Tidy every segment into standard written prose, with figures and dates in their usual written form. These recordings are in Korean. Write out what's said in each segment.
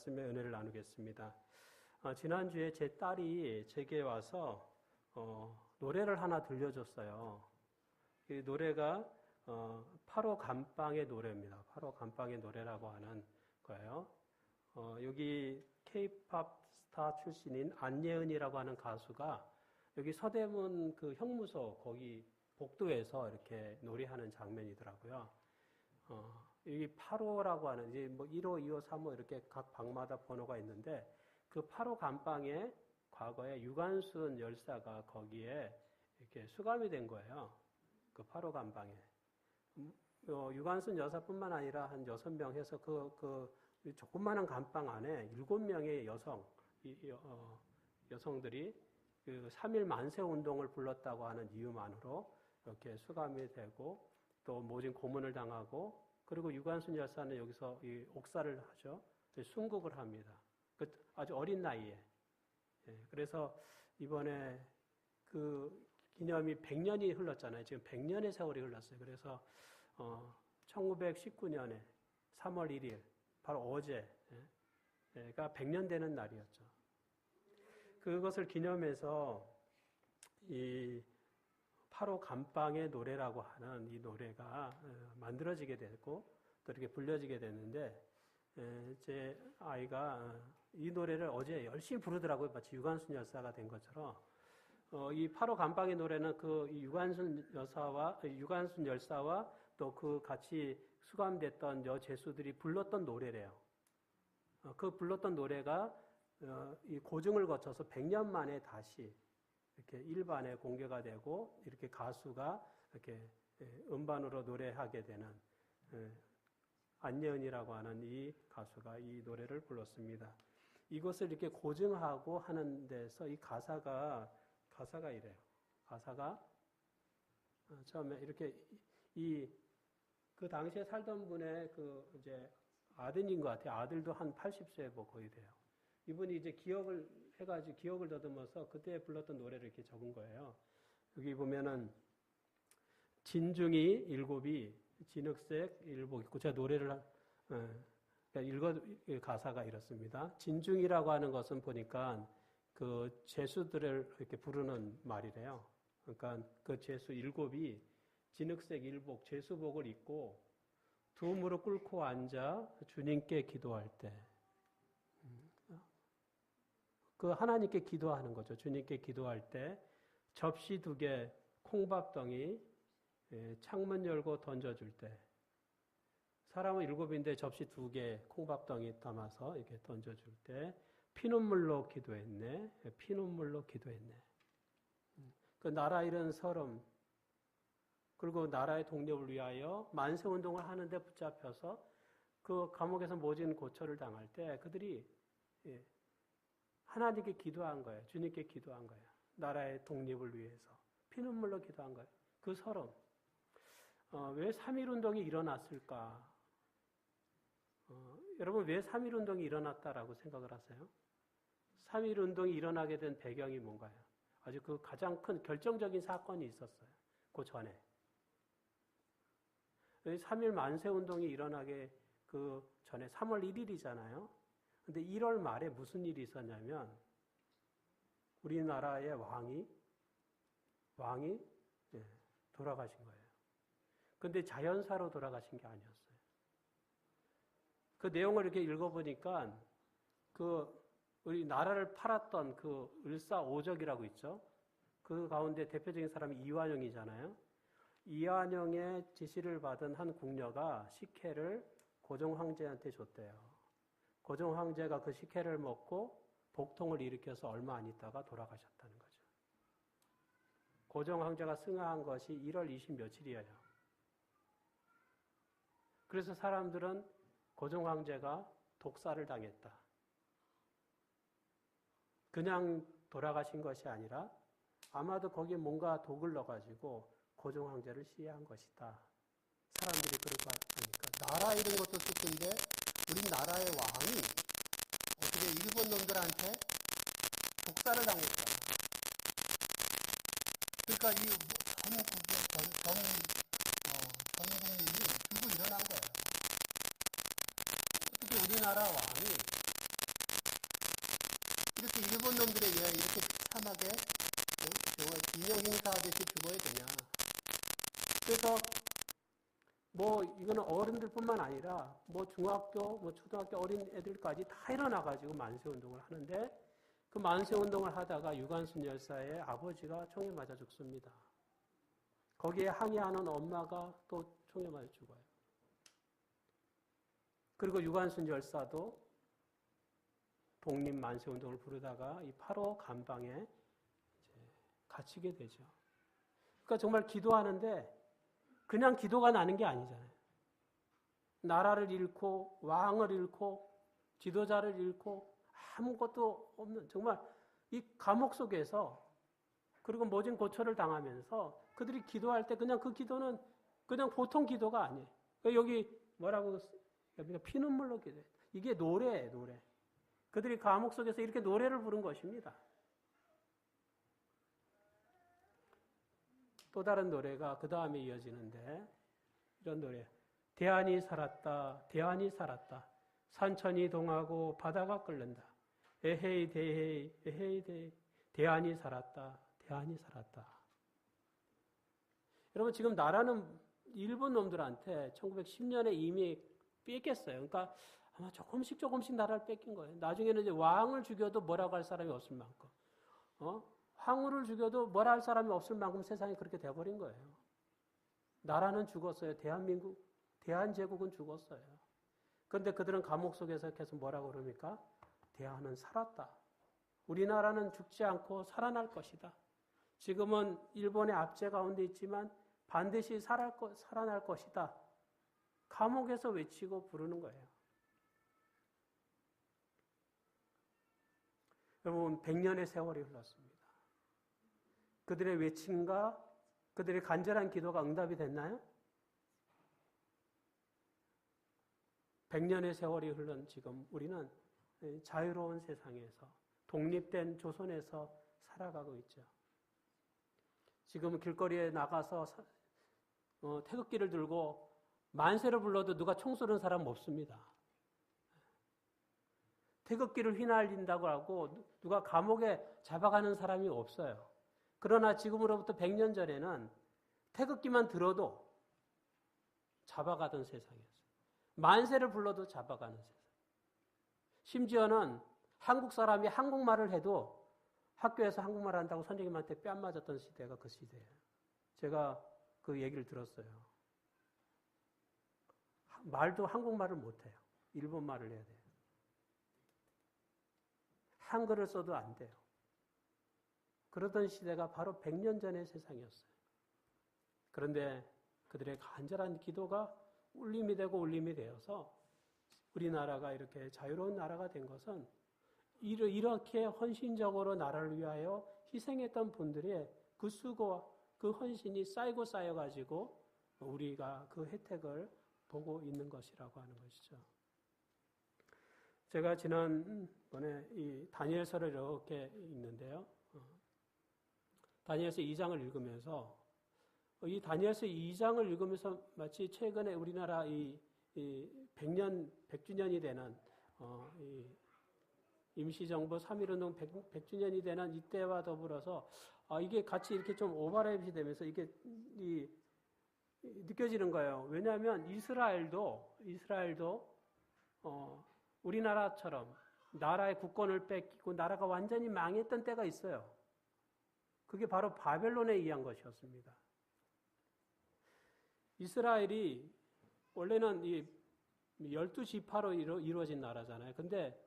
말씀의 은혜를 나누겠습니다. 지난주에 제 딸이 제게 와서 노래를 하나 들려줬어요. 이 노래가 8호 감방의 노래입니다. 8호 감방의 노래라고 하는 거예요. 여기 K-팝 스타 출신인 안예은이라고 하는 가수가 여기 서대문 그 형무소 거기 복도에서 이렇게 노래하는 장면이더라고요. 여기 8호라고 하는 이제 뭐 1호, 2호, 3호 이렇게 각 방마다 번호가 있는데 그 8호 감방에 과거에 유관순 열사가 거기에 이렇게 수감이 된 거예요. 그 8호 감방에. 유관순 여사뿐만 아니라 한 6명 해서 그 조그마한 감방 안에 7명의 여성들이 그 3.1 만세 운동을 불렀다고 하는 이유만으로 이렇게 수감이 되고 또 모진 고문을 당하고 그리고 유관순 열사는 여기서 이 옥살을 하죠. 순국을 합니다. 그 아주 어린 나이에. 그래서 이번에 그 기념이 100년이 흘렀잖아요. 지금 100년의 세월이 흘렀어요. 그래서 1919년에 3월 1일 바로 어제가 100년 되는 날이었죠. 그것을 기념해서 이 8호 감방의 노래라고 하는 이 노래가 만들어지게 되고 또 이렇게 불려지게 됐는데 제 아이가 이 노래를 어제 열심히 부르더라고요. 마치 유관순 열사가 된 것처럼. 이 8호 감방의 노래는 그 유관순 열사와 또 그 같이 수감됐던 여제수들이 불렀던 노래래요. 그 불렀던 노래가 이 고증을 거쳐서 100년 만에 다시 이렇게 일반에 공개가 되고 이렇게 가수가 이렇게 음반으로 노래하게 되는 안예은이라고 하는 이 가수가 이 노래를 불렀습니다. 이것을 이렇게 고증하고 하는 데서 이 가사가 이래요. 가사가 처음에 이렇게 그 당시에 살던 분의 그 이제 아드님 것 같아요. 아들도 한 80세 뭐 거의 돼요. 이분이 이제 기억을 더듬어서 그때 불렀던 노래를 이렇게 적은 거예요. 여기 보면은 진중이 7이 진흙색 일복 있고 제가 노래를 가사가 이렇습니다. 진중이라고 하는 것은 보니까 그 제수들을 이렇게 부르는 말이래요. 그러니까 그 제수 7이 진흙색 일복, 제수복을 입고 두 무릎 꿇고 앉아 주님께 기도할 때 그 하나님께 기도하는 거죠. 주님께 기도할 때 접시 2개, 콩밥덩이, 창문 열고 던져줄 때 사람은 7인데 접시 2개, 콩밥덩이 담아서 이렇게 던져줄 때 피눈물로 기도했네. 피눈물로 기도했네. 그 나라 잃은 서름 그리고 나라의 독립을 위하여 만세운동을 하는데 붙잡혀서 그 감옥에서 모진 고초를 당할 때 그들이 하나님께 기도한 거예요. 주님께 기도한 거예요. 나라의 독립을 위해서. 피눈물로 기도한 거예요. 그 서름. 왜 3.1운동이 일어났을까? 여러분 왜 3.1운동이 일어났다라고 생각을 하세요? 3.1운동이 일어나게 된 배경이 뭔가요? 아주 그 가장 큰 결정적인 사건이 있었어요. 그 전에. 3.1 만세운동이 일어나게 그 전에 3월 1일이잖아요. 근데 1월 말에 무슨 일이 있었냐면 우리나라의 왕이 돌아가신 거예요. 근데 자연사로 돌아가신 게 아니었어요. 그 내용을 이렇게 읽어보니까 우리 나라를 팔았던 그 을사오적이라고 있죠. 그 가운데 대표적인 사람이 이완용이잖아요. 이완용의 지시를 받은 한 궁녀가 식혜를 고종 황제한테 줬대요. 고종 황제가 그 식혜를 먹고 복통을 일으켜서 얼마 안 있다가 돌아가셨다는 거죠. 고종 황제가 승하한 것이 1월 20 며칠이에요. 그래서 사람들은 고종 황제가 독사를 당했다. 그냥 돌아가신 것이 아니라 아마도 거기에 뭔가 독을 넣어가지고 고종 황제를 시해한 것이다. 사람들이 그렇게 하니까 나라 이런 것도 쓸 텐데 우리나라의 왕이 어떻게 일본 놈들한테 독사를 당했다. 그러니까 전 국민이 들고 일어난 거예요. 어떻게 우리나라 왕이 정말 기념 행사하듯이 죽어야 되냐. 그래서 이거는 어른들뿐만 아니라 중학교, 초등학교 어린 애들까지 다 일어나가지고 만세운동을 하는데 그 만세운동을 하다가 유관순 열사의 아버지가 총에 맞아 죽습니다. 거기에 항의하는 엄마가 또 총에 맞아 죽어요. 그리고 유관순 열사도 독립 만세운동을 부르다가 이 8.5 감방에 이제 갇히게 되죠. 그러니까 정말 기도하는데 그냥 기도가 나는 게 아니잖아요. 나라를 잃고 왕을 잃고 지도자를 잃고 아무것도 없는 정말 이 감옥 속에서 그리고 모진 고초를 당하면서 그들이 기도할 때 그냥 그 기도는 그냥 보통 기도가 아니에요. 여기 뭐라고 피눈물로 기도해. 이게 노래예요, 노래. 그들이 감옥 속에서 이렇게 노래를 부른 것입니다. 또 다른 노래가 그 다음에 이어지는데 이런 노래. 대안이 살았다. 대안이 살았다. 산천이 동하고 바다가 끓는다. 에헤이 대헤이 에헤이 대헤이 대안이 살았다. 대안이 살았다. 여러분 지금 나라는 일본 놈들한테 1910년에 이미 뺏겼어요. 그러니까 아마 조금씩 나라를 뺏긴 거예요. 나중에는 이제 왕을 죽여도 뭐라고 할 사람이 없을 만큼, 황후를 죽여도 뭐라 할 사람이 없을 만큼 세상이 그렇게 돼버린 거예요. 나라는 죽었어요. 대한제국은 죽었어요. 그런데 그들은 감옥 속에서 계속 뭐라고 그럽니까? 대한은 살았다. 우리나라는 죽지 않고 살아날 것이다. 지금은 일본의 압제 가운데 있지만 반드시 살아날 것이다. 감옥에서 외치고 부르는 거예요. 여러분 100년의 세월이 흘렀습니다. 그들의 외침과 그들의 간절한 기도가 응답이 됐나요? 100년의 세월이 흘른 지금 우리는 자유로운 세상에서 독립된 조선에서 살아가고 있죠. 지금 길거리에 나가서 태극기를 들고 만세를 불러도 누가 총 쏘는 사람 없습니다. 태극기를 휘날린다고 하고 누가 감옥에 잡아가는 사람이 없어요. 그러나 지금으로부터 100년 전에는 태극기만 들어도 잡아가던 세상이었어요. 만세를 불러도 잡아가는 세상. 심지어는 한국 사람이 한국말을 해도 학교에서 한국말 한다고 선생님한테 뺨 맞았던 시대가 그 시대예요. 제가 그 얘기를 들었어요. 말도 한국말을 못해요. 일본말을 해야 돼요. 한글을 써도 안 돼요. 그러던 시대가 바로 100년 전의 세상이었어요. 그런데 그들의 간절한 기도가 울림이 되고 울림이 되어서 우리나라가 이렇게 자유로운 나라가 된 것은 이렇게 헌신적으로 나라를 위하여 희생했던 분들의 그 수고와 그 헌신이 쌓여가지고 우리가 그 혜택을 보고 있는 것이라고 하는 것이죠. 제가 지난번에 이 다니엘서를 이렇게 읽는데요. 다니엘서 2장을 읽으면서 이 다니엘서 2장을 읽으면서 마치 최근에 우리나라 이 100주년이 되는 이 임시정부 3.1운동 100주년이 되는 이때와 더불어서 이게 같이 이렇게 좀 오버랩이 되면서 이게 느껴지는 거예요. 왜냐하면 이스라엘도 우리나라처럼 나라의 국권을 뺏기고 나라가 완전히 망했던 때가 있어요. 그게 바로 바벨론에 의한 것이었습니다. 이스라엘이 원래는 이 12지파로 이루어진 나라잖아요. 근데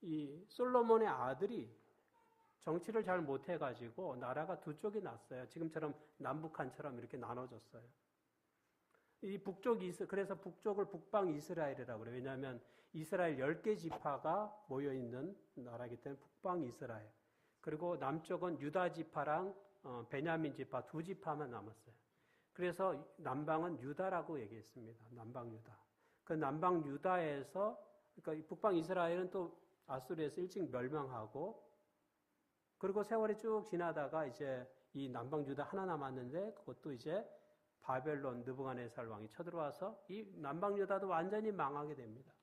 이 솔로몬의 아들이 정치를 잘 못해가지고 나라가 두 쪽이 났어요. 지금처럼 남북한처럼 이렇게 나눠졌어요. 그래서 북쪽을 북방 이스라엘이라고 그래요. 왜냐하면 이스라엘 10개 지파가 모여있는 나라이기 때문에 북방 이스라엘. 그리고 남쪽은 유다 지파랑 베냐민 지파 두 지파만 남았어요. 그래서 남방은 유다라고 얘기했습니다. 남방 유다. 그 남방 유다에서, 그러니까 북방 이스라엘은 또 아수르에서 일찍 멸망하고, 그리고 세월이 쭉 지나다가 이제 이 남방 유다 하나 남았는데 그것도 이제 바벨론 느부갓네살 왕이 쳐들어와서 이 남방 유다도 완전히 망하게 됩니다.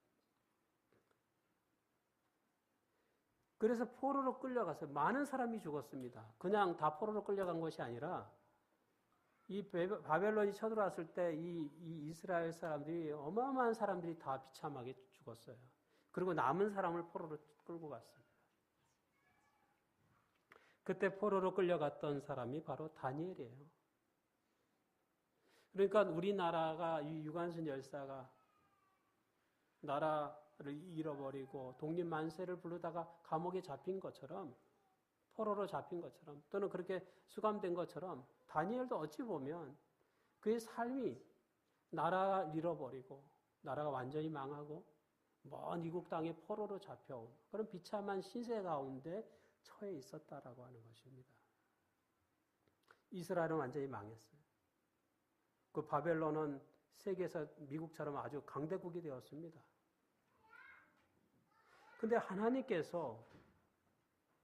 그래서 포로로 끌려가서 많은 사람이 죽었습니다. 그냥 다 포로로 끌려간 것이 아니라 이 바벨론이 쳐들어왔을 때 이 이스라엘 사람들이 어마어마한 사람들이 다 비참하게 죽었어요. 그리고 남은 사람을 포로로 끌고 갔습니다. 그때 포로로 끌려갔던 사람이 바로 다니엘이에요. 그러니까 우리나라가 이 유관순 열사가 나라를 잃어버리고 독립만세를 부르다가 감옥에 잡힌 것처럼, 포로로 잡힌 것처럼, 또는 그렇게 수감된 것처럼 다니엘도 어찌 보면 그의 삶이 나라를 잃어버리고 나라가 완전히 망하고 먼 이국 땅에 포로로 잡혀온 그런 비참한 신세 가운데 처해 있었다라고 하는 것입니다. 이스라엘은 완전히 망했어요. 그 바벨론은 세계에서 미국처럼 아주 강대국이 되었습니다. 근데 하나님께서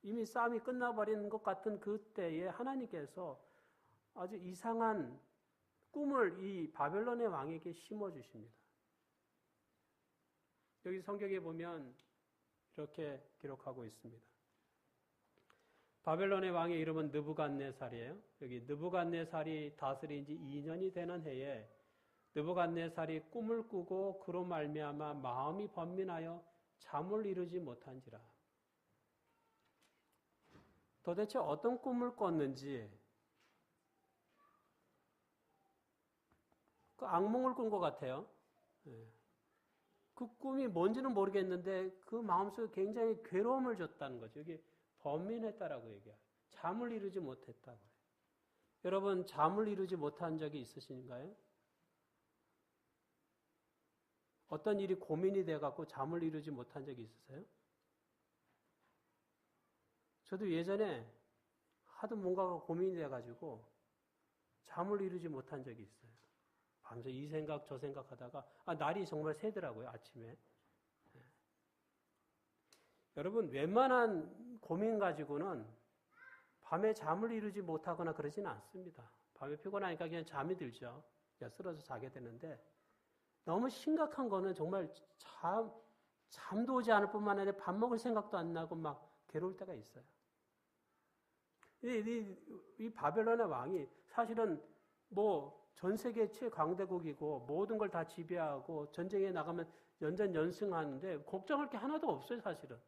이미 싸움이 끝나버린 것 같은 그때에 하나님께서 아주 이상한 꿈을 이 바벨론의 왕에게 심어주십니다. 여기 성경에 보면 이렇게 기록하고 있습니다. 바벨론의 왕의 이름은 느부갓네살이에요. 여기 느부갓네살이 다스린 지 2년이 되는 해에 느부갓네살이 꿈을 꾸고 그로 말미암아 마음이 번민하여 잠을 이루지 못한지라. 도대체 어떤 꿈을 꿨는지, 그 악몽을 꾼 것 같아요. 그 꿈이 뭔지는 모르겠는데 그 마음속에 굉장히 괴로움을 줬다는 거죠. 여기 번민했다라고 얘기해요. 잠을 이루지 못했다고 해요. 여러분, 잠을 이루지 못한 적이 있으신가요? 어떤 일이 고민이 돼갖고 잠을 이루지 못한 적이 있으세요? 저도 예전에 하도 뭔가가 고민이 돼가지고 잠을 이루지 못한 적이 있어요. 밤새 이 생각 저 생각 하다가 날이 정말 새더라고요, 아침에. 여러분, 웬만한 고민 가지고는 밤에 잠을 이루지 못하거나 그러지는 않습니다. 밤에 피곤하니까 그냥 잠이 들죠. 그냥 쓰러져 자게 되는데, 너무 심각한 거는 정말 잠도 오지 않을 뿐만 아니라 밥 먹을 생각도 안 나고 막 괴로울 때가 있어요. 이 바벨론의 왕이 사실은 뭐 전 세계 최강대국이고 모든 걸 다 지배하고 전쟁에 나가면 연전연승하는데 걱정할 게 하나도 없어요, 사실은.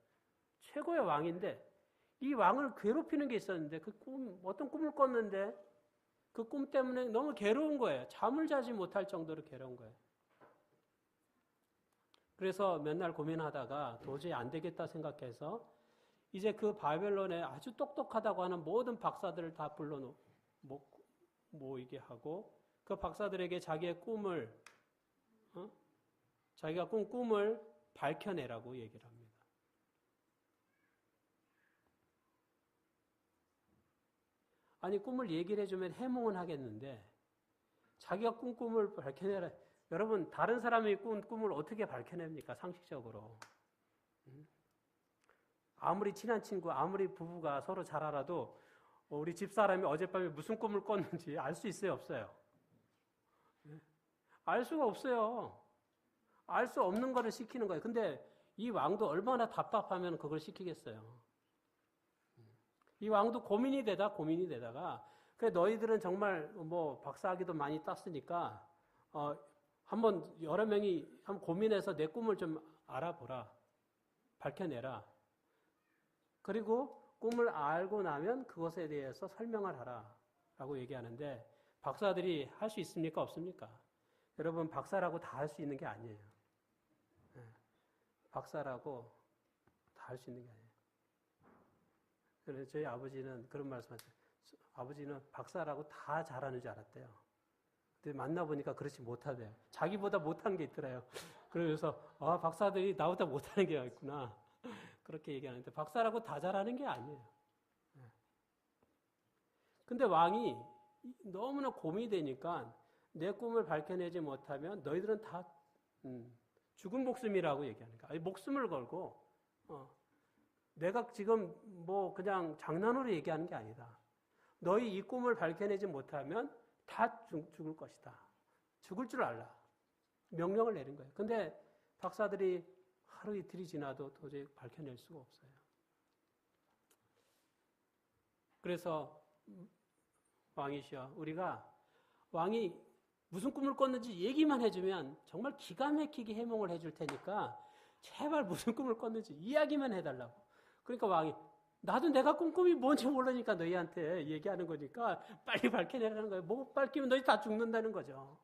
최고의 왕인데 이 왕을 괴롭히는 게 있었는데 어떤 꿈을 꿨는데 그 꿈 때문에 너무 괴로운 거예요. 잠을 자지 못할 정도로 괴로운 거예요. 그래서 몇 날 고민하다가 도저히 안 되겠다 생각해서 이제 그 바벨론에 아주 똑똑하다고 하는 모든 박사들을 다 불러 모이게 하고 그 박사들에게 자기의 꿈을 자기가 꾼 꿈을 밝혀내라고 얘기를 합니다. 아니, 꿈을 얘기를 해주면 해몽은 하겠는데 자기가 꾼 꿈을 밝혀내라. 여러분, 다른 사람이 꾼 꿈을 어떻게 밝혀냅니까? 상식적으로. 아무리 친한 친구, 아무리 부부가 서로 잘 알아도 우리 집사람이 어젯밤에 무슨 꿈을 꿨는지 알 수 있어요, 없어요? 알 수가 없어요. 알 수 없는 거를 시키는 거예요. 근데 이 왕도 얼마나 답답하면 그걸 시키겠어요. 이 왕도 고민이 되다가 그래, 너희들은 정말 뭐 박사학위도 많이 땄으니까 한번 여러 명이 한번 고민해서 내 꿈을 좀 알아보라. 밝혀내라. 그리고 꿈을 알고 나면 그것에 대해서 설명을 하라. 라고 얘기하는데 박사들이 할 수 있습니까? 없습니까? 여러분, 박사라고 다 할 수 있는 게 아니에요. 박사라고 다 할 수 있는 게 아니에요. 그래서 저희 아버지는 그런 말씀하셨어요. 아버지는 박사라고 다 잘하는 줄 알았대요. 근데 만나보니까 그렇지 못하대요. 자기보다 못한 게 있더래요. 그래서 박사들이 나보다 못하는 게 있구나. 그렇게 얘기하는데 박사라고 다 잘하는 게 아니에요. 근데 왕이 너무나 고민이 되니까 내 꿈을 밝혀내지 못하면 너희들은 다 죽은 목숨이라고 얘기하는 거야. 아니, 목숨을 걸고 내가 지금 뭐 그냥 장난으로 얘기하는 게 아니다. 너희 이 꿈을 밝혀내지 못하면 다 죽을 것이다. 죽을 줄 알라. 명령을 내린 거예요. 근데 박사들이 하루 이틀이 지나도 도저히 밝혀낼 수가 없어요. 그래서 왕이시여, 우리가 왕이 무슨 꿈을 꿨는지 얘기만 해주면 정말 기가 막히게 해몽을 해줄 테니까 제발 무슨 꿈을 꿨는지 이야기만 해달라고. 그러니까 왕이 나도 내가 꾼 꿈이 뭔지 모르니까 너희한테 얘기하는 거니까 빨리 밝혀내라는 거예요. 못 밝히면 너희 다 죽는다는 거죠.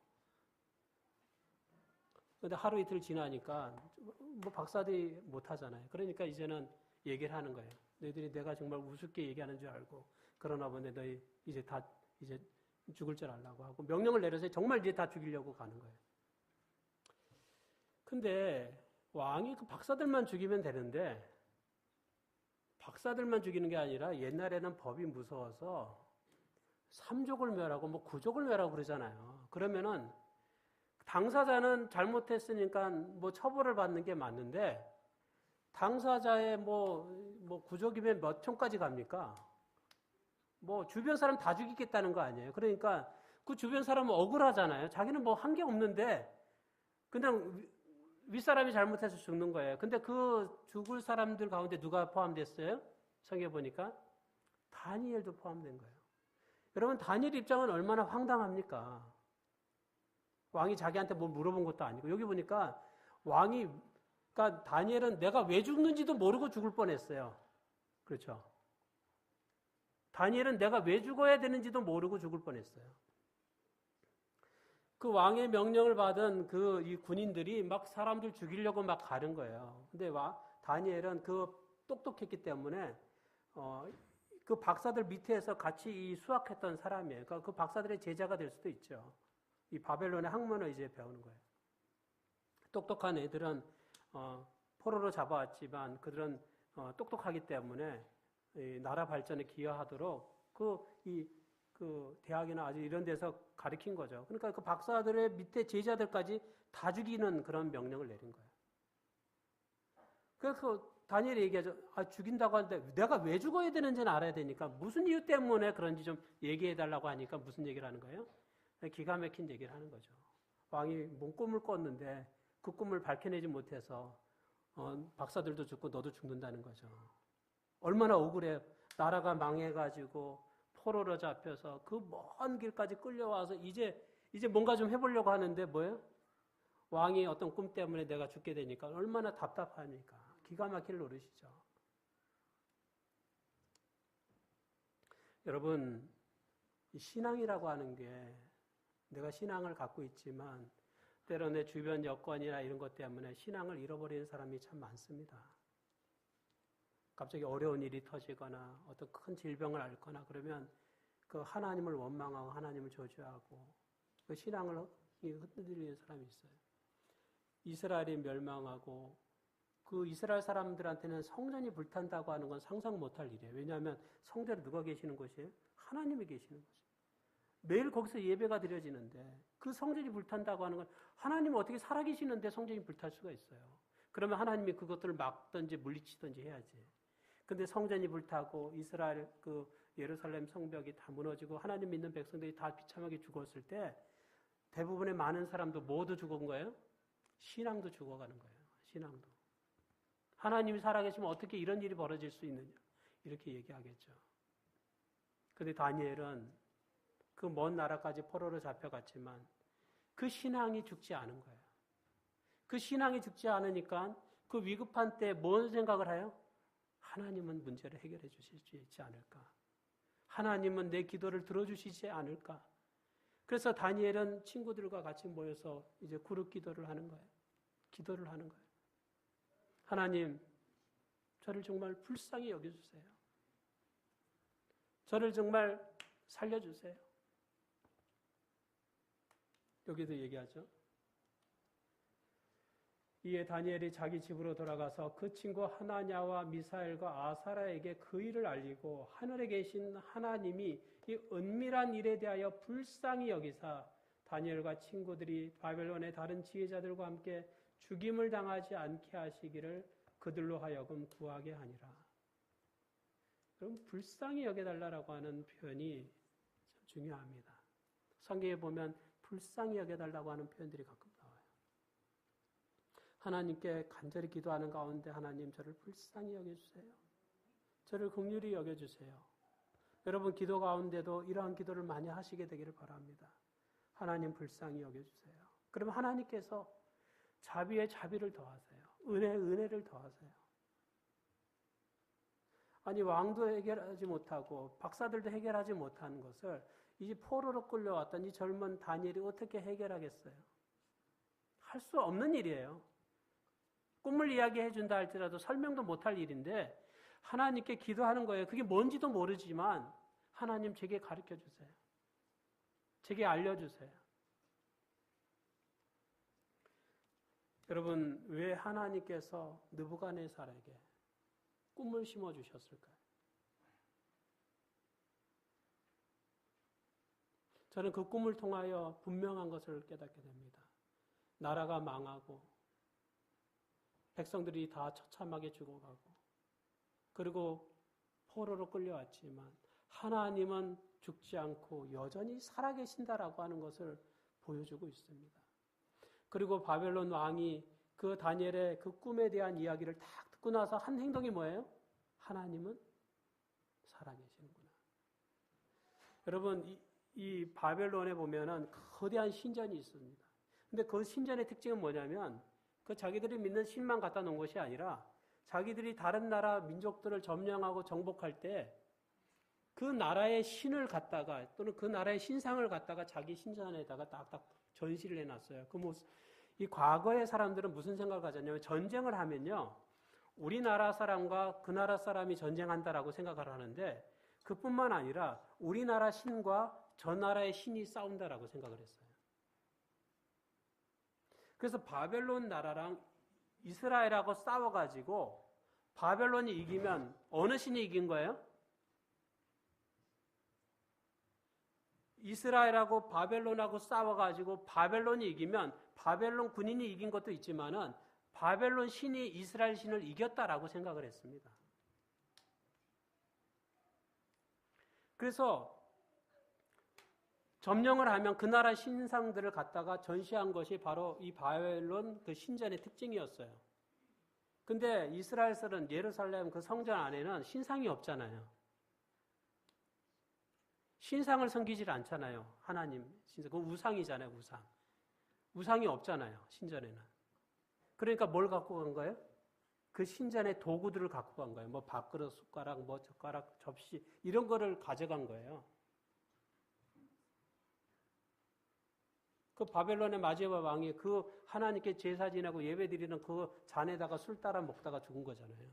근데 하루 이틀 지나니까 뭐 박사들이 못 하잖아요. 그러니까 이제는 얘기를 하는 거예요. 너희들이 내가 정말 우습게 얘기하는 줄 알고 그러나 보네 너희 이제 죽을 줄 알라고 하고 명령을 내려서 정말 이제 다 죽이려고 가는 거예요. 근데 왕이 그 박사들만 죽이면 되는데 박사들만 죽이는 게 아니라 옛날에는 법이 무서워서 3족을 멸하고 뭐 9족을 멸하고 그러잖아요. 그러면은 당사자는 잘못했으니까 뭐 처벌을 받는 게 맞는데 당사자의 뭐 9족이면 몇 촌까지 갑니까? 뭐 주변 사람 다 죽이겠다는 거 아니에요. 그러니까 그 주변 사람은 억울하잖아요. 자기는 뭐 한 게 없는데 그냥 윗사람이 잘못해서 죽는 거예요. 근데 그 죽을 사람들 가운데 누가 포함됐어요? 성경에 보니까 다니엘도 포함된 거예요. 여러분 다니엘 입장은 얼마나 황당합니까? 왕이 자기한테 뭐 물어본 것도 아니고 여기 보니까 그러니까 다니엘은 내가 왜 죽는지도 모르고 죽을 뻔했어요. 그렇죠? 다니엘은 내가 왜 죽어야 되는지도 모르고 죽을 뻔했어요. 그 왕의 명령을 받은 이 군인들이 막 사람들 죽이려고 막 가는 거예요. 근데 다니엘은 똑똑했기 때문에 그 박사들 밑에서 같이 이 수학했던 사람이에요. 그러니까 그 박사들의 제자가 될 수도 있죠. 이 바벨론의 학문을 이제 배우는 거예요. 똑똑한 애들은 포로로 잡아왔지만 그들은 똑똑하기 때문에 이 나라 발전에 기여하도록 그 대학이나 아주 이런 데서 가르친 거죠. 그러니까 그 박사들의 밑에 제자들까지 다 죽이는 그런 명령을 내린 거예요. 그래서 다니엘이 얘기하죠. 죽인다고 하는데 내가 왜 죽어야 되는지는 알아야 되니까 무슨 이유 때문에 그런지 좀 얘기해달라고 하니까 무슨 얘기를 하는 거예요? 기가 막힌 얘기를 하는 거죠. 왕이 뭔 꿈을 꿨는데 그 꿈을 밝혀내지 못해서 박사들도 죽고 너도 죽는다는 거죠. 얼마나 억울해요. 나라가 망해가지고 포로로 잡혀서 그 먼 길까지 끌려와서 이제 뭔가 좀 해보려고 하는데 뭐예요? 왕이 어떤 꿈 때문에 내가 죽게 되니까 얼마나 답답하니까. 기가 막힐 노릇이죠. 여러분, 신앙이라고 하는 게 내가 신앙을 갖고 있지만 때로 내 주변 여건이나 이런 것 때문에 신앙을 잃어버리는 사람이 참 많습니다. 갑자기 어려운 일이 터지거나 어떤 큰 질병을 앓거나 그러면 그 하나님을 원망하고 하나님을 저주하고 그 신앙을 흔들리는 사람이 있어요. 이스라엘이 멸망하고 그 이스라엘 사람들한테는 성전이 불탄다고 하는 건 상상 못할 일이에요. 왜냐하면 성전에 누가 계시는 곳이에요? 하나님이 계시는 곳이에요. 매일 거기서 예배가 드려지는데 그 성전이 불탄다고 하는 건 하나님은 어떻게 살아계시는데 성전이 불탈 수가 있어요. 그러면 하나님이 그것들을 막든지 물리치든지 해야지. 근데 성전이 불타고 이스라엘 그 예루살렘 성벽이 다 무너지고 하나님 믿는 백성들이 다 비참하게 죽었을 때 대부분의 많은 사람도 모두 죽은 거예요? 신앙도 죽어가는 거예요. 신앙도. 하나님이 살아계시면 어떻게 이런 일이 벌어질 수 있느냐 이렇게 얘기하겠죠. 근데 다니엘은 그 먼 나라까지 포로로 잡혀갔지만 그 신앙이 죽지 않은 거예요. 그 신앙이 죽지 않으니까 그 위급한 때 뭔 생각을 해요? 하나님은 문제를 해결해 주실 수 있지 않을까? 하나님은 내 기도를 들어주시지 않을까? 그래서 다니엘은 친구들과 같이 모여서 이제 그룹 기도를 하는 거예요. 기도를 하는 거예요. 하나님, 저를 정말 불쌍히 여겨주세요. 저를 정말 살려주세요. 여기도 얘기하죠. 이에 다니엘이 자기 집으로 돌아가서 그 친구 하나냐와 미사엘과 아사라에게 그 일을 알리고 하늘에 계신 하나님이 이 은밀한 일에 대하여 불쌍히 여기사 다니엘과 친구들이 바벨론의 다른 지혜자들과 함께 죽임을 당하지 않게 하시기를 그들로 하여금 구하게 하니라. 그럼 불쌍히 여겨달라고 하는 표현이 참 중요합니다. 성경에 보면 불쌍히 여겨달라고 하는 표현들이 가끔 나와요. 하나님께 간절히 기도하는 가운데 하나님 저를 불쌍히 여겨주세요. 저를 긍휼히 여겨주세요. 여러분 기도 가운데도 이러한 기도를 많이 하시게 되기를 바랍니다. 하나님 불쌍히 여겨주세요. 그러면 하나님께서 자비에 자비를 더하세요. 은혜에 은혜를 더하세요. 아니 왕도 해결하지 못하고 박사들도 해결하지 못하는 것을 이 포로로 끌려왔던 이 젊은 다니엘이 어떻게 해결하겠어요? 할 수 없는 일이에요. 꿈을 이야기해 준다 할지라도 설명도 못할 일인데 하나님께 기도하는 거예요. 그게 뭔지도 모르지만 하나님 제게 가르쳐 주세요. 제게 알려주세요. 여러분 왜 하나님께서 느부갓네살에게 꿈을 심어주셨을까요? 저는 그 꿈을 통하여 분명한 것을 깨닫게 됩니다. 나라가 망하고 백성들이 다 처참하게 죽어가고 그리고 포로로 끌려왔지만 하나님은 죽지 않고 여전히 살아계신다라고 하는 것을 보여주고 있습니다. 그리고 바벨론 왕이 그 다니엘의 그 꿈에 대한 이야기를 딱 듣고 나서 한 행동이 뭐예요? 하나님은 살아계시는구나. 여러분 이 바벨론에 보면은 거대한 신전이 있습니다. 근데 그 신전의 특징은 뭐냐면 그 자기들이 믿는 신만 갖다 놓은 것이 아니라 자기들이 다른 나라 민족들을 점령하고 정복할 때 그 나라의 신을 갖다가 또는 그 나라의 신상을 갖다가 자기 신전에다가 딱딱 전시를 해놨어요. 그 모습, 이 과거의 사람들은 무슨 생각을 가졌냐면 전쟁을 하면요 우리나라 사람과 그 나라 사람이 전쟁한다라고 생각을 하는데 그뿐만 아니라 우리나라 신과 저 나라의 신이 싸운다라고 생각을 했어요. 그래서 바벨론 나라랑 이스라엘하고 싸워가지고 바벨론이 이기면 어느 신이 이긴 거예요? 이스라엘하고 바벨론하고 싸워가지고 바벨론이 이기면 바벨론 군인이 이긴 것도 있지만은 바벨론 신이 이스라엘 신을 이겼다라고 생각을 했습니다. 그래서 점령을 하면 그 나라 신상들을 갖다가 전시한 것이 바로 이 바벨론 그 신전의 특징이었어요. 근데 이스라엘은 예루살렘 그 성전 안에는 신상이 없잖아요. 신상을 섬기질 않잖아요. 하나님 신상. 그 우상이잖아요. 우상. 우상이 없잖아요. 신전에는. 그러니까 뭘 갖고 간 거예요? 그 신전의 도구들을 갖고 간 거예요. 뭐 밥그릇, 숟가락, 뭐 젓가락, 접시 이런 거를 가져간 거예요. 그 바벨론의 마지막 왕이 그 하나님께 제사 지내고 예배 드리는 그 잔에다가 술 따라 먹다가 죽은 거잖아요.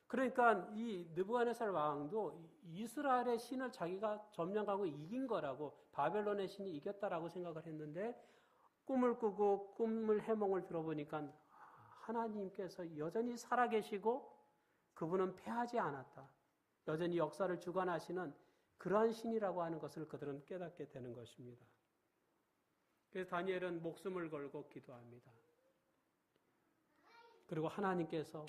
그러니까 이 느부갓네살 왕도 이스라엘의 신을 자기가 점령하고 이긴 거라고 바벨론의 신이 이겼다라고 생각을 했는데 꿈을 꾸고 꿈을 해몽을 들어보니까 하나님께서 여전히 살아계시고 그분은 패하지 않았다. 여전히 역사를 주관하시는 그러한 신이라고 하는 것을 그들은 깨닫게 되는 것입니다. 그래서 다니엘은 목숨을 걸고 기도합니다. 그리고 하나님께서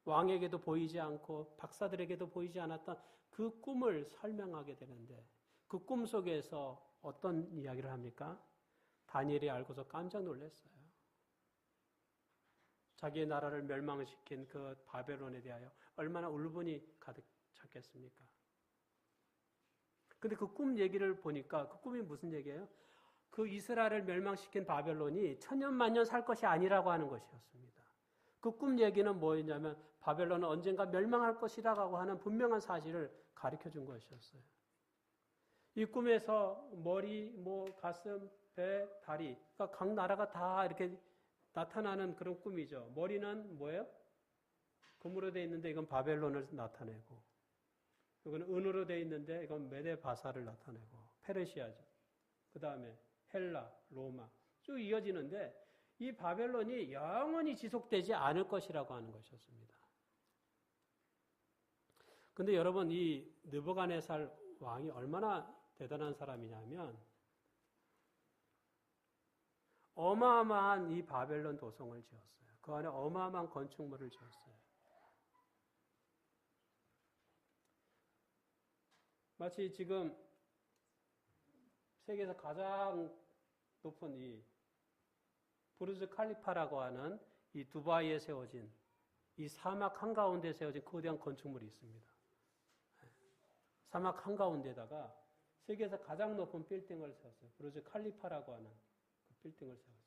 왕에게도 보이지 않고 박사들에게도 보이지 않았던 그 꿈을 설명하게 되는데 그 꿈 속에서 어떤 이야기를 합니까? 다니엘이 알고서 깜짝 놀랐어요. 자기의 나라를 멸망시킨 그 바벨론에 대하여 얼마나 울분이 가득 찼겠습니까? 근데 그 꿈 얘기를 보니까 그 꿈이 무슨 얘기예요? 그 이스라엘을 멸망시킨 바벨론이 천년만년 살 것이 아니라고 하는 것이었습니다. 그 꿈 얘기는 뭐였냐면 바벨론은 언젠가 멸망할 것이라고 하는 분명한 사실을 가르쳐 준 것이었어요. 이 꿈에서 머리, 가슴, 배, 다리, 그러니까 각 나라가 다 이렇게 나타나는 그런 꿈이죠. 머리는 뭐예요? 금으로 되어 있는데 이건 바벨론을 나타내고, 이건 은으로 되어 있는데 이건 메데바사를 나타내고, 페르시아죠. 그 다음에 헬라, 로마 쭉 이어지는데 이 바벨론이 영원히 지속되지 않을 것이라고 하는 것이었습니다. 근데 여러분 이 느부갓네살 왕이 얼마나 대단한 사람이냐면 어마어마한 이 바벨론 도성을 지었어요. 그 안에 어마어마한 건축물을 지었어요. 마치 지금 세계에서 가장 높은 이 부르즈 칼리파라고 하는 이 두바이에 세워진 이 사막 한가운데 세워진 거대한 건축물이 있습니다. 사막 한가운데다가 세계에서 가장 높은 빌딩을 세웠어요. 부르즈 칼리파라고 하는 그 빌딩을 세웠어요.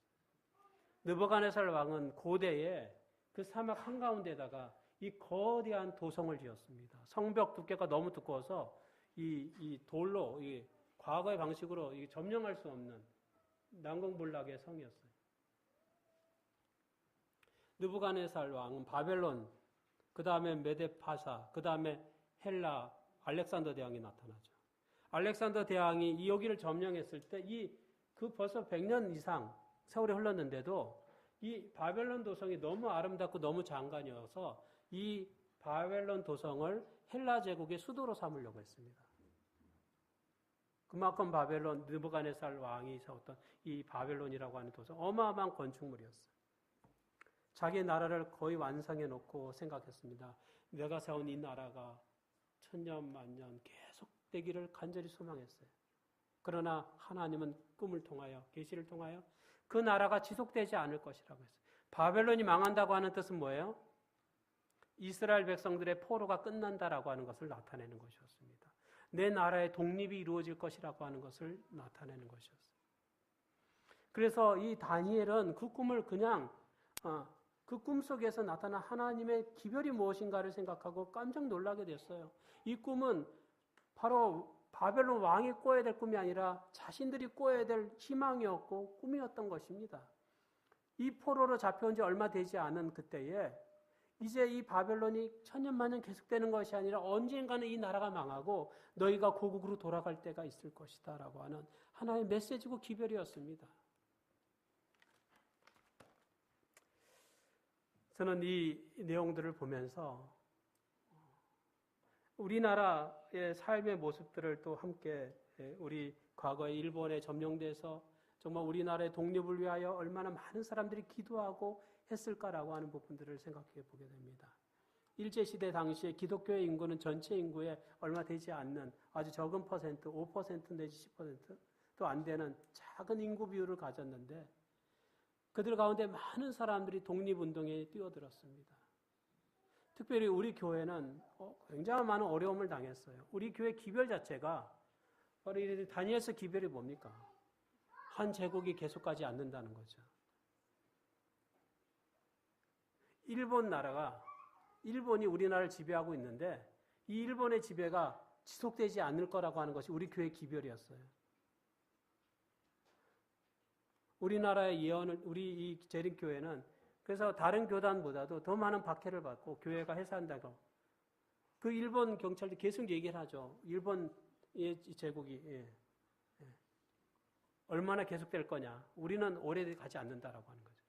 느부갓네살 왕은 고대에 그 사막 한가운데다가 이 거대한 도성을 지었습니다. 성벽 두께가 너무 두꺼워서 이 돌로, 이 과거의 방식으로 점령할 수 없는 난공불락의 성이었어요. 느부갓네살 왕은 바벨론, 그 다음에 메데파사, 그 다음에 헬라, 알렉산더 대왕이 나타나죠. 알렉산더 대왕이 여기를 점령했을 때 그 벌써 100년 이상 세월이 흘렀는데도 이 바벨론 도성이 너무 아름답고 너무 장관이어서 이 바벨론 도성을 헬라 제국의 수도로 삼으려고 했습니다. 그만큼 바벨론, 느부갓네살 왕이 세웠던 이 바벨론이라고 하는 도성, 어마어마한 건축물이었어요. 자기 나라를 거의 완성해 놓고 생각했습니다. 내가 세운 이 나라가 천년 만년 계속 되기를 간절히 소망했어요. 그러나 하나님은 꿈을 통하여, 계시를 통하여 그 나라가 지속되지 않을 것이라고 했어요. 바벨론이 망한다고 하는 뜻은 뭐예요? 이스라엘 백성들의 포로가 끝난다라고 하는 것을 나타내는 것이었습니다. 내 나라의 독립이 이루어질 것이라고 하는 것을 나타내는 것이었어요. 그래서 이 다니엘은 그 꿈을 그냥 그 꿈속에서 나타난 하나님의 기별이 무엇인가를 생각하고 깜짝 놀라게 됐어요. 이 꿈은 바로 바벨론 왕이 꿔야 될 꿈이 아니라 자신들이 꿔야 될 희망이었고 꿈이었던 것입니다. 이 포로로 잡혀온 지 얼마 되지 않은 그때에 이제 이 바벨론이 천년만년 계속되는 것이 아니라 언젠가는 이 나라가 망하고 너희가 고국으로 돌아갈 때가 있을 것이다 라고 하는 하나의 메시지고 기별이었습니다. 저는 이 내용들을 보면서 우리나라의 삶의 모습들을 또 함께 우리 과거에 일본에 점령돼서 정말 우리나라의 독립을 위하여 얼마나 많은 사람들이 기도하고 했을까라고 하는 부분들을 생각해 보게 됩니다. 일제시대 당시에 기독교의 인구는 전체 인구에 얼마 되지 않는 아주 적은 퍼센트, 5% 내지 10%도 안 되는 작은 인구 비율을 가졌는데 그들 가운데 많은 사람들이 독립운동에 뛰어들었습니다. 특별히 우리 교회는 굉장히 많은 어려움을 당했어요. 우리 교회 기별 자체가 바로 이 다니엘서 기별이 뭡니까? 한 제국이 계속 가지 않는다는 거죠. 일본이 우리나라를 지배하고 있는데 이 일본의 지배가 지속되지 않을 거라고 하는 것이 우리 교회의 기별이었어요. 우리나라의 예언을, 우리 이 재림교회는 그래서 다른 교단보다도 더 많은 박해를 받고 교회가 해산다고 그 일본 경찰도 계속 얘기를 하죠. 일본의 제국이 얼마나 계속될 거냐. 우리는 오래 가지 않는다라고 하는 거죠.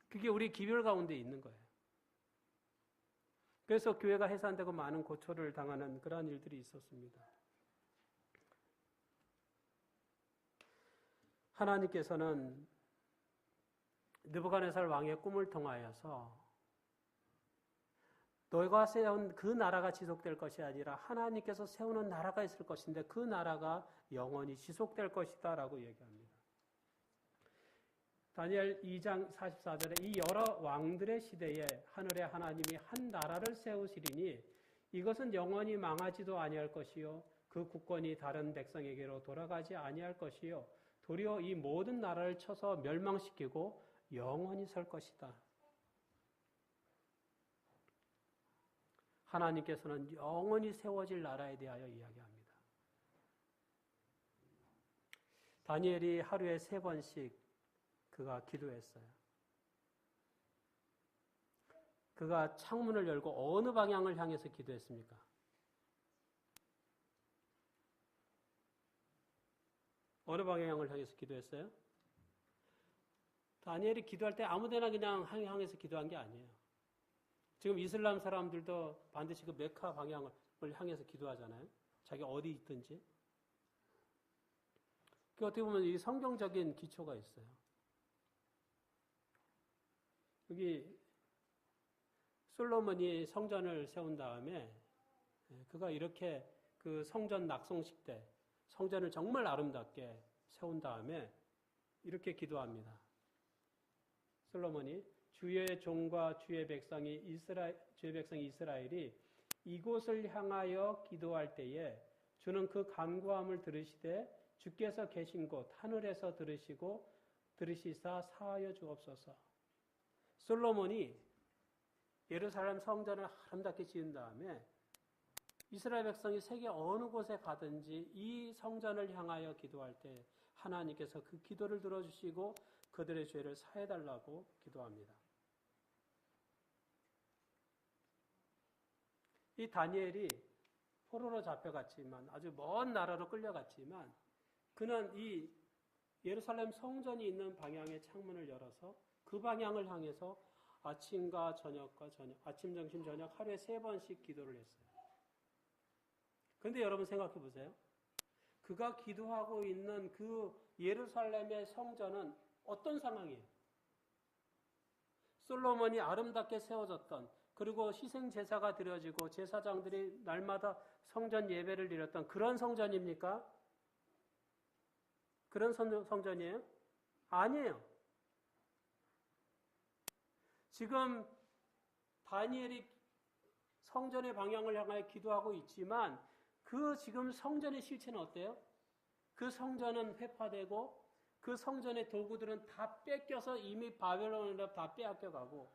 그게 우리 기별 가운데 있는 거예요. 그래서 교회가 해산되고 많은 고초를 당하는 그러한 일들이 있었습니다. 하나님께서는 느부갓네살 왕의 꿈을 통하여서 너희가 세운 그 나라가 지속될 것이 아니라 하나님께서 세우는 나라가 있을 것인데 그 나라가 영원히 지속될 것이다 라고 얘기합니다. 다니엘 2장 44절에 이 여러 왕들의 시대에 하늘의 하나님이 한 나라를 세우시리니 이것은 영원히 망하지도 아니할 것이요 그 국권이 다른 백성에게로 돌아가지 아니할 것이요 도리어 이 모든 나라를 쳐서 멸망시키고 영원히 설 것이다. 하나님께서는 영원히 세워질 나라에 대하여 이야기합니다. 다니엘이 하루에 3번씩 그가 기도했어요. 그가 창문을 열고 어느 방향을 향해서 기도했습니까? 어느 방향을 향해서 기도했어요? 다니엘이 기도할 때 아무데나 그냥 향해서 기도한 게 아니에요. 지금 이슬람 사람들도 반드시 그 메카 방향을 향해서 기도하잖아요. 자기 어디 있든지. 그 어떻게 보면 이 성경적인 기초가 있어요. 여기 솔로몬이 성전을 세운 다음에 그가 이렇게 그 성전 낙성식 때 성전을 정말 아름답게 세운 다음에 이렇게 기도합니다. 솔로몬이 주의 종과 주의 백성이 이스라엘이 이곳을 향하여 기도할 때에 주는 그 간구함을 들으시되 주께서 계신 곳 하늘에서 들으시사 사하여 주옵소서. 솔로몬이 예루살렘 성전을 아름답게 지은 다음에 이스라엘 백성이 세계 어느 곳에 가든지 이 성전을 향하여 기도할 때 하나님께서 그 기도를 들어주시고 그들의 죄를 사해달라고 기도합니다. 이 다니엘이 포로로 잡혀갔지만 아주 먼 나라로 끌려갔지만 그는 이 예루살렘 성전이 있는 방향의 창문을 열어서 그 방향을 향해서 아침과 저녁과 아침, 점심, 저녁 하루에 3번씩 기도를 했어요. 그런데 여러분 생각해 보세요. 그가 기도하고 있는 그 예루살렘의 성전은 어떤 상황이에요? 솔로몬이 아름답게 세워졌던, 그리고 희생 제사가 드려지고 제사장들이 날마다 성전 예배를 드렸던 그런 성전입니까? 그런 성전이에요? 아니에요. 지금 다니엘이 성전의 방향을 향하여 기도하고 있지만 그 지금 성전의 실체는 어때요? 그 성전은 회파되고 그 성전의 도구들은 다 뺏겨서 이미 바벨론으로 다 빼앗겨가고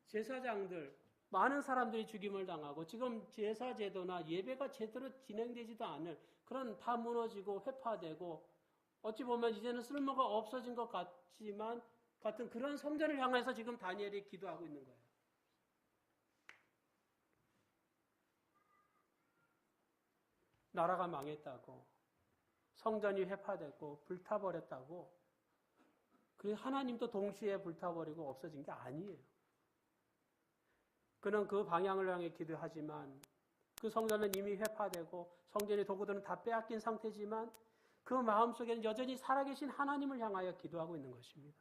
제사장들, 많은 사람들이 죽임을 당하고 지금 제사 제도나 예배가 제대로 진행되지도 않을 그런 다 무너지고 회파되고 어찌 보면 이제는 쓸모가 없어진 것 같은 그런 성전을 향해서 지금 다니엘이 기도하고 있는 거예요. 나라가 망했다고, 성전이 회파됐고 불타버렸다고, 그래서 하나님도 동시에 불타버리고 없어진 게 아니에요. 그는 그 방향을 향해 기도하지만 그 성전은 이미 회파되고 성전의 도구들은 다 빼앗긴 상태지만 그 마음속에는 여전히 살아계신 하나님을 향하여 기도하고 있는 것입니다.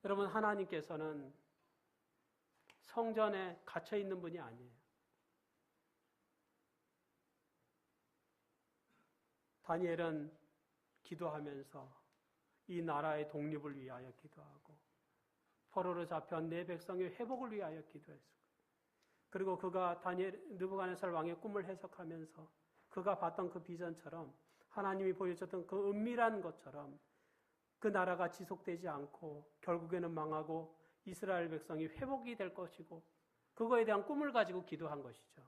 여러분, 하나님께서는 성전에 갇혀 있는 분이 아니에요. 다니엘은 기도하면서 이 나라의 독립을 위하여 기도하고 포로로 잡혀온 내 백성의 회복을 위하여 기도했습니다. 그리고 그가 느부갓네살 왕의 꿈을 해석하면서 그가 봤던 그 비전처럼 하나님이 보여줬던 그 은밀한 것처럼 그 나라가 지속되지 않고 결국에는 망하고 이스라엘 백성이 회복이 될 것이고 그거에 대한 꿈을 가지고 기도한 것이죠.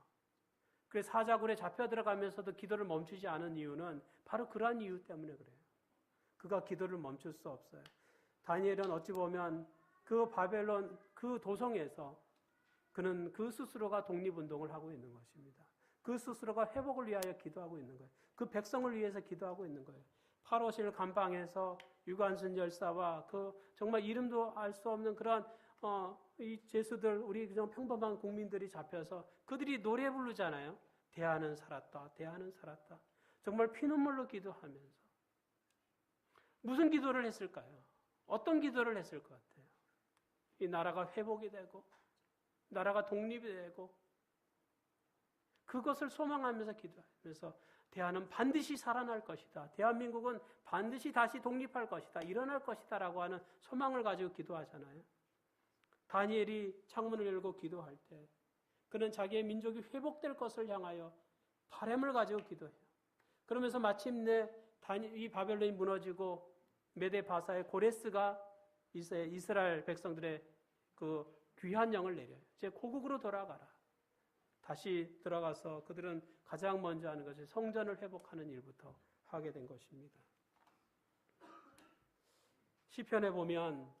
그래서 사자굴에 잡혀 들어가면서도 기도를 멈추지 않은 이유는 바로 그러한 이유 때문에 그래요. 그가 기도를 멈출 수 없어요. 다니엘은 어찌 보면 그 바벨론 그 도성에서 그는 그 스스로가 독립운동을 하고 있는 것입니다. 그 스스로가 회복을 위하여 기도하고 있는 거예요. 그 백성을 위해서 기도하고 있는 거예요. 파로실 감방에서 유관순 열사와 그 정말 이름도 알 수 없는 그런 이 죄수들, 우리 그냥 평범한 국민들이 잡혀서 그들이 노래 부르잖아요. 대하는 살았다, 대하는 살았다. 정말 피눈물로 기도하면서 무슨 기도를 했을까요? 어떤 기도를 했을 것 같아요? 이 나라가 회복이 되고 나라가 독립이 되고 그것을 소망하면서 기도하면서 대한은 반드시 살아날 것이다. 대한민국은 반드시 다시 독립할 것이다. 일어날 것이다. 라고 하는 소망을 가지고 기도하잖아요. 다니엘이 창문을 열고 기도할 때 그는 자기의 민족이 회복될 것을 향하여 바람을 가지고 기도해요. 그러면서 마침내 이 바벨론이 무너지고 메데 바사의 고레스가 이스라엘 백성들의 그 귀한 영을 내려요. 이제 고국으로 돌아가라. 다시 들어가서 그들은 가장 먼저 하는 것이 성전을 회복하는 일부터 하게 된 것입니다. 시편에 보면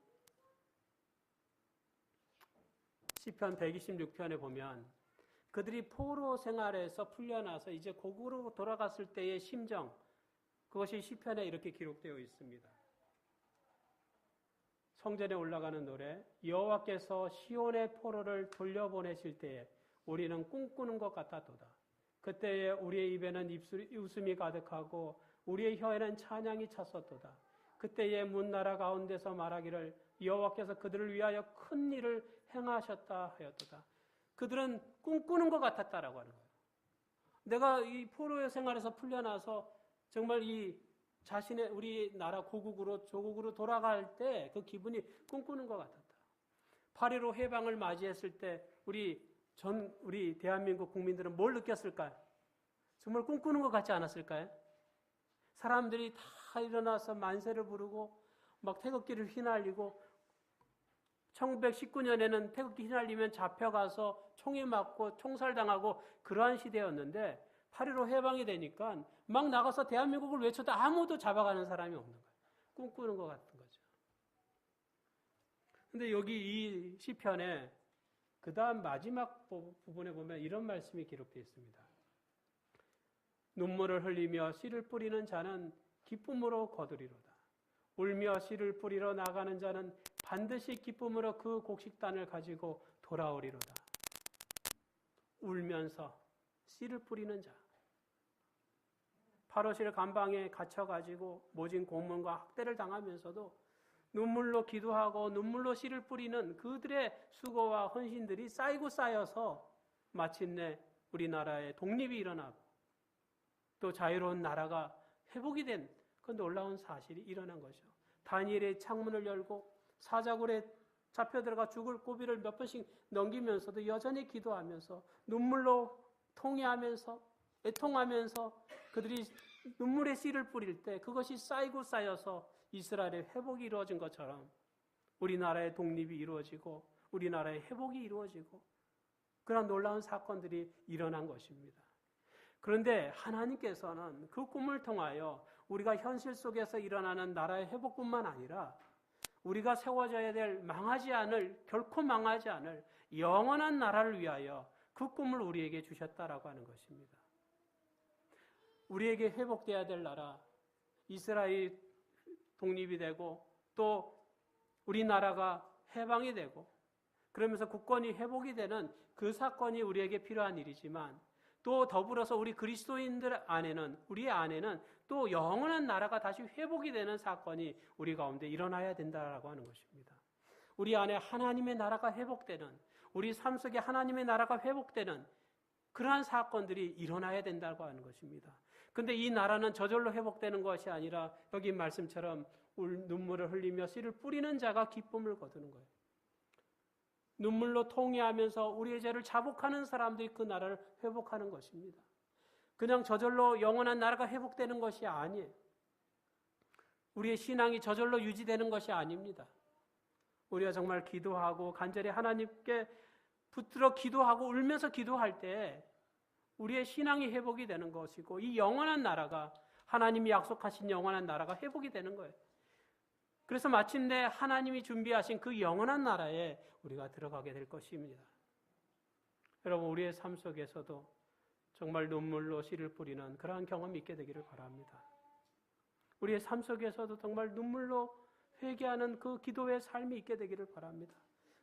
시편 126편에 보면 그들이 포로 생활에서 풀려나서 이제 고국으로 돌아갔을 때의 심정, 그것이 시편에 이렇게 기록되어 있습니다. 성전에 올라가는 노래, 여호와께서 시온의 포로를 돌려보내실 때에 우리는 꿈꾸는 것 같았도다. 그때에 우리의 입에는 웃음이 가득하고 우리의 혀에는 찬양이 찼었도다. 그때에 문나라 가운데서 말하기를 여호와께서 그들을 위하여 큰 일을 행하셨다 하였도다. 그들은 꿈꾸는 것 같았다라고 하는 거예요. 내가 이 포로의 생활에서 풀려나서 정말 이 자신의 우리나라 고국으로 조국으로 돌아갈 때 그 기분이 꿈꾸는 것 같았다. 8.15 해방을 맞이했을 때 우리 대한민국 국민들은 뭘 느꼈을까요? 정말 꿈꾸는 것 같지 않았을까요? 사람들이 다 일어나서 만세를 부르고 막 태극기를 휘날리고 1919년에는 태극기 휘날리면 잡혀가서 총에 맞고 총살당하고 그러한 시대였는데 8.15 해방이 되니까 막 나가서 대한민국을 외쳐도 아무도 잡아가는 사람이 없는 거예요. 꿈꾸는 것 같은 거죠. 근데 여기 이 시편에 그 다음 마지막 부분에 보면 이런 말씀이 기록되어 있습니다. 눈물을 흘리며 씨를 뿌리는 자는 기쁨으로 거두리로다. 울며 씨를 뿌리러 나가는 자는 반드시 기쁨으로 그 곡식단을 가지고 돌아오리로다. 울면서 씨를 뿌리는 자. 8.5실 감방에 갇혀가지고 모진 고문과 학대를 당하면서도 눈물로 기도하고 눈물로 씨를 뿌리는 그들의 수고와 헌신들이 쌓이고 쌓여서 마침내 우리나라의 독립이 일어나고 또 자유로운 나라가 회복이 된 그 놀라운 사실이 일어난 거죠. 다니엘의 창문을 열고 사자굴에 잡혀 들어가 죽을 고비를 몇 번씩 넘기면서도 여전히 기도하면서 눈물로 통회하면서 애통하면서 그들이 눈물의 씨를 뿌릴 때 그것이 쌓이고 쌓여서 이스라엘의 회복이 이루어진 것처럼 우리나라의 독립이 이루어지고 우리나라의 회복이 이루어지고 그런 놀라운 사건들이 일어난 것입니다. 그런데 하나님께서는 그 꿈을 통하여 우리가 현실 속에서 일어나는 나라의 회복뿐만 아니라 우리가 세워져야 될 결코 망하지 않을 영원한 나라를 위하여 그 꿈을 우리에게 주셨다라고 하는 것입니다. 우리에게 회복돼야 될 나라, 이스라엘이 독립이 되고 또 우리나라가 해방이 되고 그러면서 국권이 회복이 되는 그 사건이 우리에게 필요한 일이지만 또 더불어서 우리 그리스도인들 안에는 우리 안에는 또 영원한 나라가 다시 회복이 되는 사건이 우리 가운데 일어나야 된다라고 하는 것입니다. 우리 안에 하나님의 나라가 회복되는 우리 삶 속에 하나님의 나라가 회복되는 그러한 사건들이 일어나야 된다고 하는 것입니다. 그런데 이 나라는 저절로 회복되는 것이 아니라 여기 말씀처럼 눈물을 흘리며 씨를 뿌리는 자가 기쁨을 거두는 거예요. 눈물로 통회하면서 우리의 죄를 자복하는 사람들이 그 나라를 회복하는 것입니다. 그냥 저절로 영원한 나라가 회복되는 것이 아니에요. 우리의 신앙이 저절로 유지되는 것이 아닙니다. 우리가 정말 기도하고 간절히 하나님께 붙들어 기도하고 울면서 기도할 때 우리의 신앙이 회복이 되는 것이고 이 영원한 나라가 하나님이 약속하신 영원한 나라가 회복이 되는 거예요. 그래서 마침내 하나님이 준비하신 그 영원한 나라에 우리가 들어가게 될 것입니다. 여러분 우리의 삶 속에서도 정말 눈물로 씨를 뿌리는 그러한 경험이 있게 되기를 바랍니다. 우리의 삶 속에서도 정말 눈물로 회개하는 그 기도의 삶이 있게 되기를 바랍니다.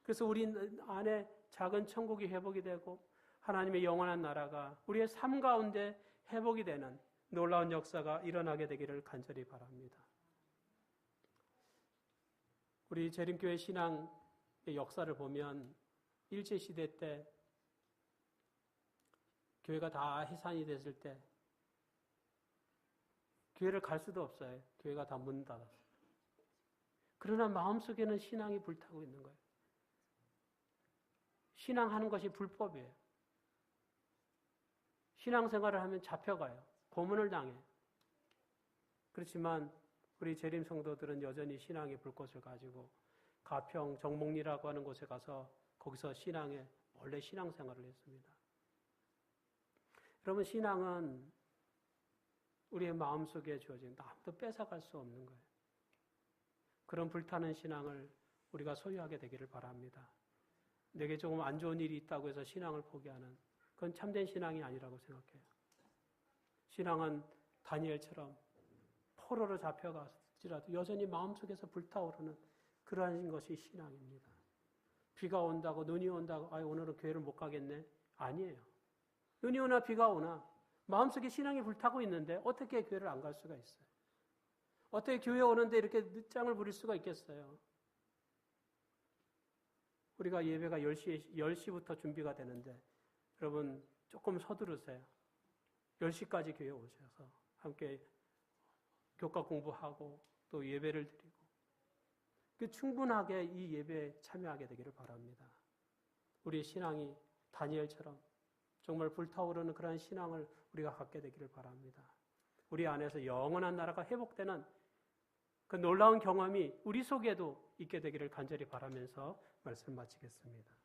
그래서 우리 안에 작은 천국이 회복이 되고 하나님의 영원한 나라가 우리의 삶 가운데 회복이 되는 놀라운 역사가 일어나게 되기를 간절히 바랍니다. 우리 재림교회 신앙의 역사를 보면 일제시대 때 교회가 다 해산이 됐을 때 교회를 갈 수도 없어요. 교회가 다 문 닫았어요. 그러나 마음속에는 신앙이 불타고 있는 거예요. 신앙하는 것이 불법이에요. 신앙생활을 하면 잡혀가요. 고문을 당해요. 그렇지만 우리 재림 성도들은 여전히 신앙의 불꽃을 가지고 가평 정목리라고 하는 곳에 가서 거기서 원래 신앙생활을 했습니다. 여러분 신앙은 우리의 마음속에 주어진 아무도 뺏어갈 수 없는 거예요. 그런 불타는 신앙을 우리가 소유하게 되기를 바랍니다. 내게 조금 안 좋은 일이 있다고 해서 신앙을 포기하는 그건 참된 신앙이 아니라고 생각해요. 신앙은 다니엘처럼 포로로 잡혀갔지라도 여전히 마음속에서 불타오르는 그러한 것이 신앙입니다. 비가 온다고 눈이 온다고 오늘은 교회를 못 가겠네. 아니에요. 눈이 오나 비가 오나 마음속에 신앙이 불타고 있는데 어떻게 교회를 안 갈 수가 있어요? 어떻게 교회 오는데 이렇게 늦장을 부릴 수가 있겠어요? 우리가 예배가 10시부터 준비가 되는데 여러분 조금 서두르세요. 10시까지 교회 오셔서 함께 교과 공부하고 또 예배를 드리고 충분하게 이 예배에 참여하게 되기를 바랍니다. 우리의 신앙이 다니엘처럼 정말 불타오르는 그러한 신앙을 우리가 갖게 되기를 바랍니다. 우리 안에서 영원한 나라가 회복되는 그 놀라운 경험이 우리 속에도 있게 되기를 간절히 바라면서 말씀 마치겠습니다.